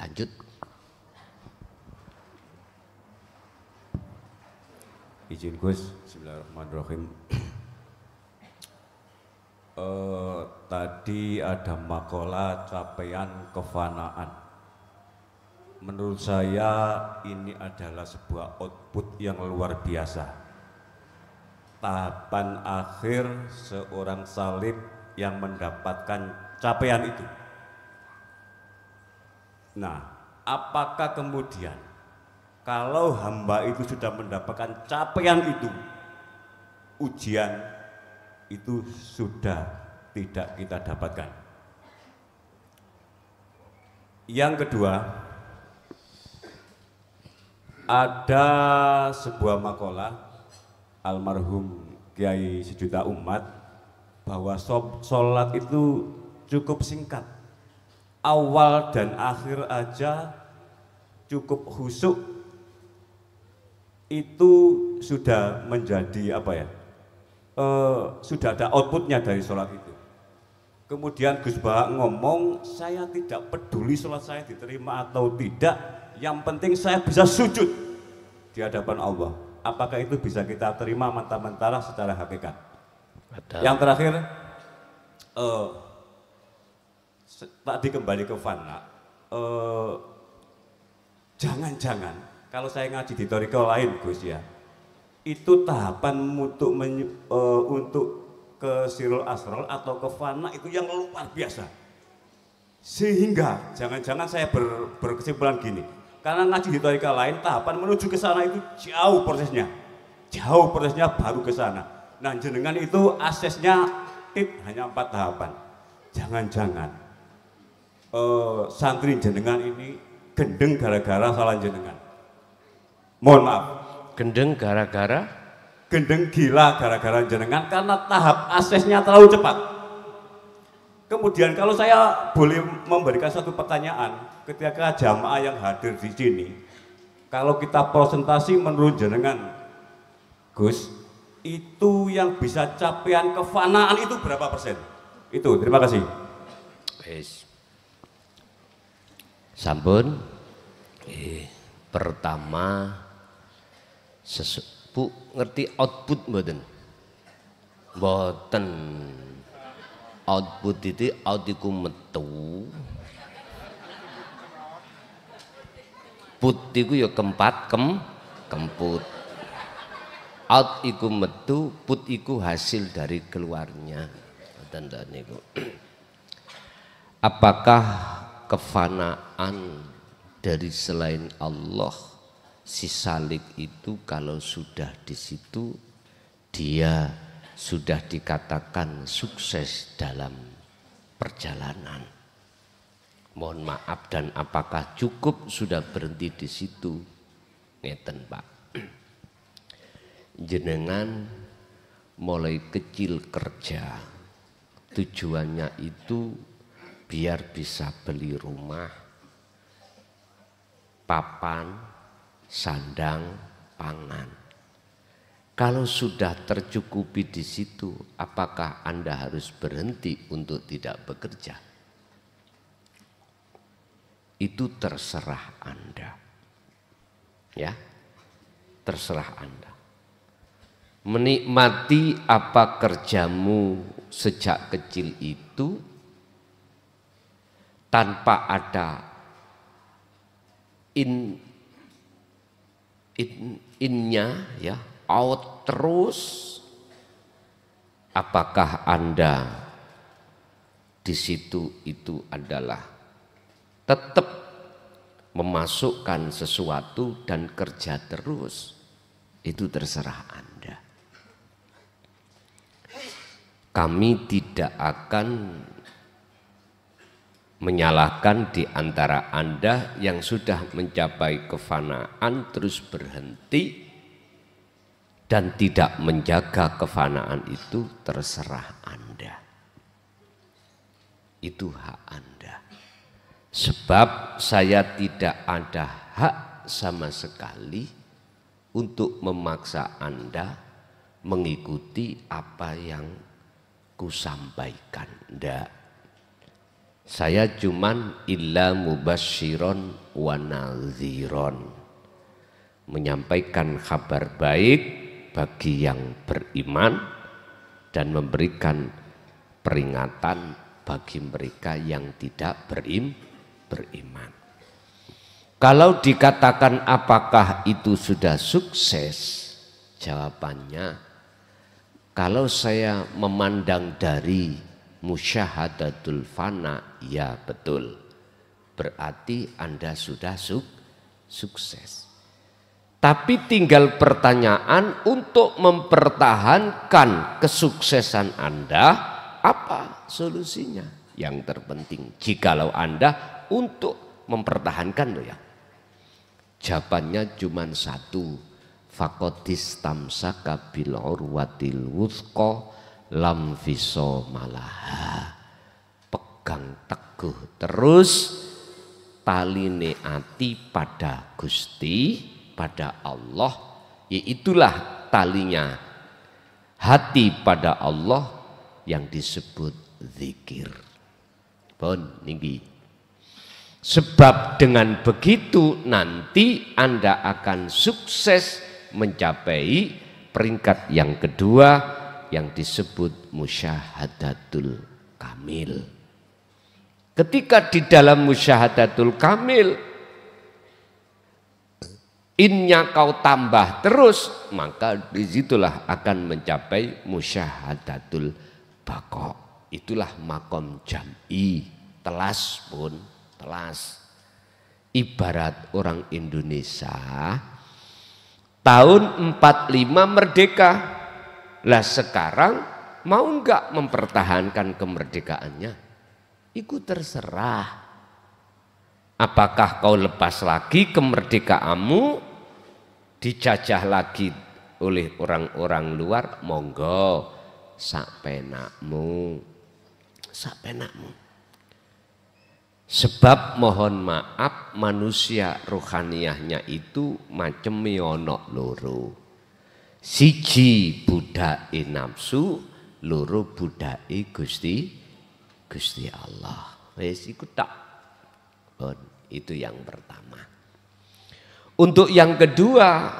Lanjut. Izin Gus, bismillahirrahmanirrahim. Tadi ada makalah capaian kefanaan. Menurut saya ini adalah sebuah output yang luar biasa. Tahapan akhir seorang salib yang mendapatkan capaian itu. Nah, apakah kemudian kalau hamba itu sudah mendapatkan capaian itu, ujian itu sudah tidak kita dapatkan? Yang kedua, ada sebuah makalah almarhum Kiai Sejuta Umat bahwa sholat itu cukup singkat, awal dan akhir aja cukup khusyuk, itu sudah menjadi apa ya, sudah ada outputnya dari sholat itu. Kemudian Gus Baha ngomong, saya tidak peduli sholat saya diterima atau tidak, yang penting saya bisa sujud di hadapan Allah. Apakah itu bisa kita terima mentah-mentah secara hakikat? Betul. Yang terakhir, tadi kembali ke fana, jangan-jangan kalau saya ngaji di toriko lain Gus ya, itu tahapan untuk ke sirul asrol atau ke fana itu yang luar biasa, sehingga jangan-jangan saya berkesimpulan gini, karena ngaji di toriko lain tahapan menuju ke sana itu jauh prosesnya baru ke sana. Nah jenengan itu aksesnya hanya 4 tahapan. Jangan-jangan santri jenengan ini gendeng gara-gara salah jenengan. Mohon maaf. Gendeng gara-gara? Gendeng gila gara-gara jenengan karena tahap aksesnya terlalu cepat. Kemudian kalau saya boleh memberikan satu pertanyaan ketika jamaah yang hadir di sini, kalau kita presentasi menurut jenengan Gus, itu yang bisa capaian kefanaan itu berapa persen? Itu, terima kasih. Sampun. Pertama, Bu ngerti output mboten? Mboten. Output itu out iku metu. Put iku ya kemput. Out iku metu, put iku hasil dari keluarnya. Mboten niku. Apakah kefanaan dari selain Allah si salik itu kalau sudah di situ dia sudah dikatakan sukses dalam perjalanan? Mohon maaf, dan apakah cukup sudah berhenti di situ? Ngeten Pak. Jenengan mulai kecil kerja, tujuannya itu biar bisa beli rumah, papan, sandang, pangan. Kalau sudah tercukupi di situ, apakah Anda harus berhenti untuk tidak bekerja? Itu terserah Anda. Ya, terserah Anda. Menikmati apa kerjamu sejak kecil itu tanpa ada innya ya, out terus. Apakah Anda di situ itu adalah tetap memasukkan sesuatu dan kerja terus? Itu terserah Anda. Kami tidak akan menyalahkan di antara Anda yang sudah mencapai kefanaan terus berhenti dan tidak menjaga kefanaan itu, terserah Anda. Itu hak Anda. Sebab saya tidak ada hak sama sekali untuk memaksa Anda mengikuti apa yang kusampaikan. Ndak. Saya cuman illa mubasyiron wa nadhiron, menyampaikan kabar baik bagi yang beriman dan memberikan peringatan bagi mereka yang tidak beriman. Kalau dikatakan apakah itu sudah sukses? Jawabannya, kalau saya memandang dari musyahadatul fana, ya betul. Berarti Anda sudah sukses. Tapi tinggal pertanyaan untuk mempertahankan kesuksesan Anda, apa solusinya? Yang terpenting jikalau Anda untuk mempertahankan loh ya. Jawabannya cuma satu. Faqadis tamsaka bil urwatil wuthqa lam fiso malaha. Pegang teguh terus taline ati pada Gusti, pada Allah, yaitulah talinya hati pada Allah yang disebut zikir. Pun niki. Sebab dengan begitu nanti Anda akan sukses mencapai peringkat yang kedua yang disebut musyahadatul kamil. Ketika di dalam musyahadatul kamil innya kau tambah terus, maka disitulah akan mencapai musyahadatul baqa. Itulah makom jam'i, telas pun telas. Ibarat orang Indonesia tahun 45 merdeka. Lah sekarang mau enggak mempertahankan kemerdekaannya? Itu terserah. Apakah kau lepas lagi kemerdekaanmu, dijajah lagi oleh orang-orang luar? Monggo, sak penakmu, sak penakmu. Sebab mohon maaf manusia rohaniyahnya itu macam mionok loro. Siji budake nafsu, loro budake Gusti Allah. Wis iku tak. Itu yang pertama. Untuk yang kedua,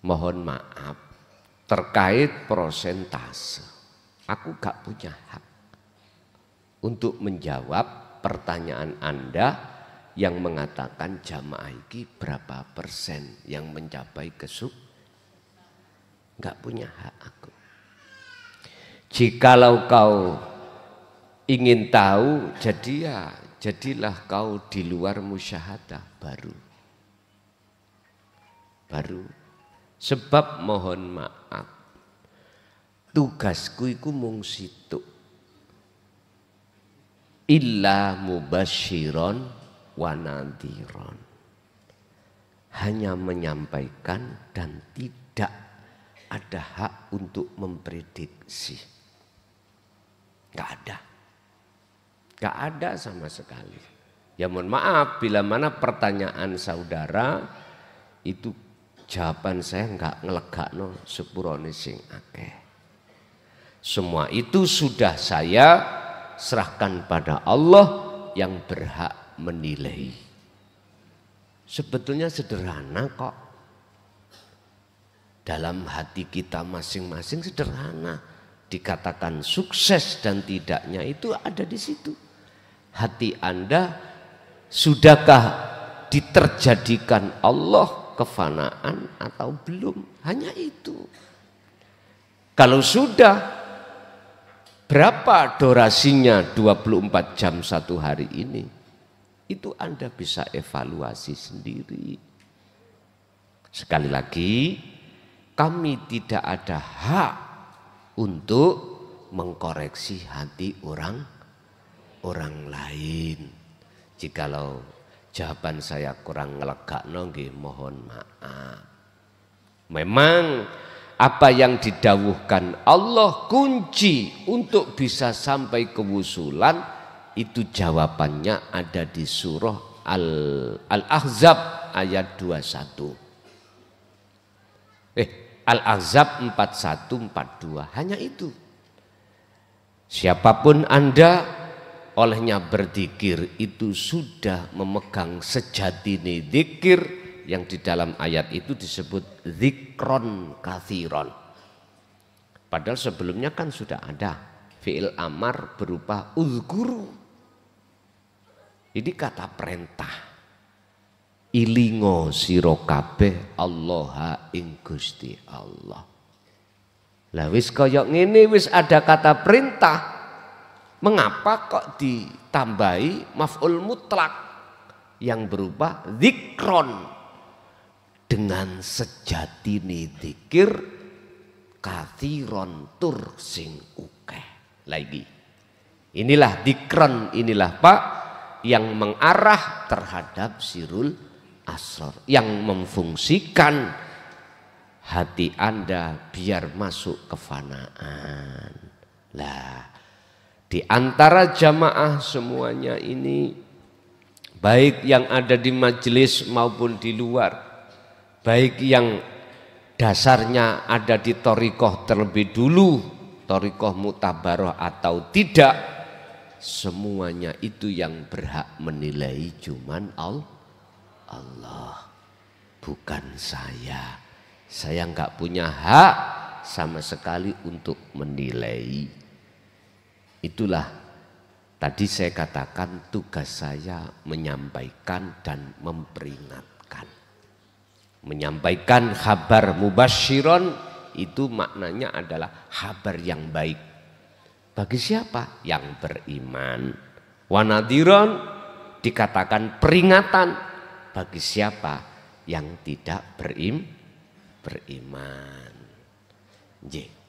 mohon maaf terkait persentase. Aku gak punya hak untuk menjawab pertanyaan Anda yang mengatakan jamaah ini berapa persen yang mencapai nggak punya hak aku. Jikalau kau ingin tahu, jadilah kau di luar musyahadah baru. Sebab mohon maaf, tugasku iku mung situk. Illa mubasyiron wa nadhiron. Hanya menyampaikan dan tidak ada hak untuk memprediksi. Gak ada sama sekali. Ya mohon maaf bila mana pertanyaan saudara itu jawaban saya gak ngelegakno sepurone sing akeh. Semua itu sudah saya serahkan pada Allah yang berhak menilai. Sebetulnya sederhana kok. Dalam hati kita masing-masing sederhana. Dikatakan sukses dan tidaknya itu ada di situ. Hati Anda sudahkah diterjadikan Allah kefanaan atau belum? Hanya itu. Kalau sudah, berapa durasinya 24 jam satu hari ini? Itu Anda bisa evaluasi sendiri. Sekali lagi, kami tidak ada hak untuk mengkoreksi hati orang lain. Jikalau jawaban saya kurang ngelegakno nggih mohon maaf. Memang apa yang didawuhkan Allah kunci untuk bisa sampai kewusulan itu jawabannya ada di surah Al-Ahzab ayat 21. Al-Ahzab 41-42 hanya itu. Siapapun Anda olehnya berzikir itu sudah memegang sejati dzikir yang di dalam ayat itu disebut zikron kathiron. Padahal sebelumnya kan sudah ada fi'il amar berupa uzguru. Ini kata perintah. Ilingo sira kabeh Allaha ing Gusti Allah. Lah wis kaya ngene wis ada kata perintah. Mengapa kok ditambahi maf'ul mutlak yang berupa zikron dengan sejatine zikir kathiron tur sing ukeh. Lagi. Inilah zikron, inilah Pak yang mengarah terhadap sirul asrar, yang memfungsikan hati Anda biar masuk kefanaan. Lah, di antara jamaah semuanya ini, baik yang ada di majelis maupun di luar, baik yang dasarnya ada di thariqah terlebih dulu, thariqah mutabaroh atau tidak, semuanya itu yang berhak menilai cuman Allah, bukan saya. Saya enggak punya hak sama sekali untuk menilai. Itulah tadi saya katakan tugas saya menyampaikan dan memperingatkan. Menyampaikan kabar mubasyiron itu maknanya adalah kabar yang baik. Bagi siapa? Yang beriman. Wanadiron dikatakan peringatan bagi siapa yang tidak beriman. Nggih.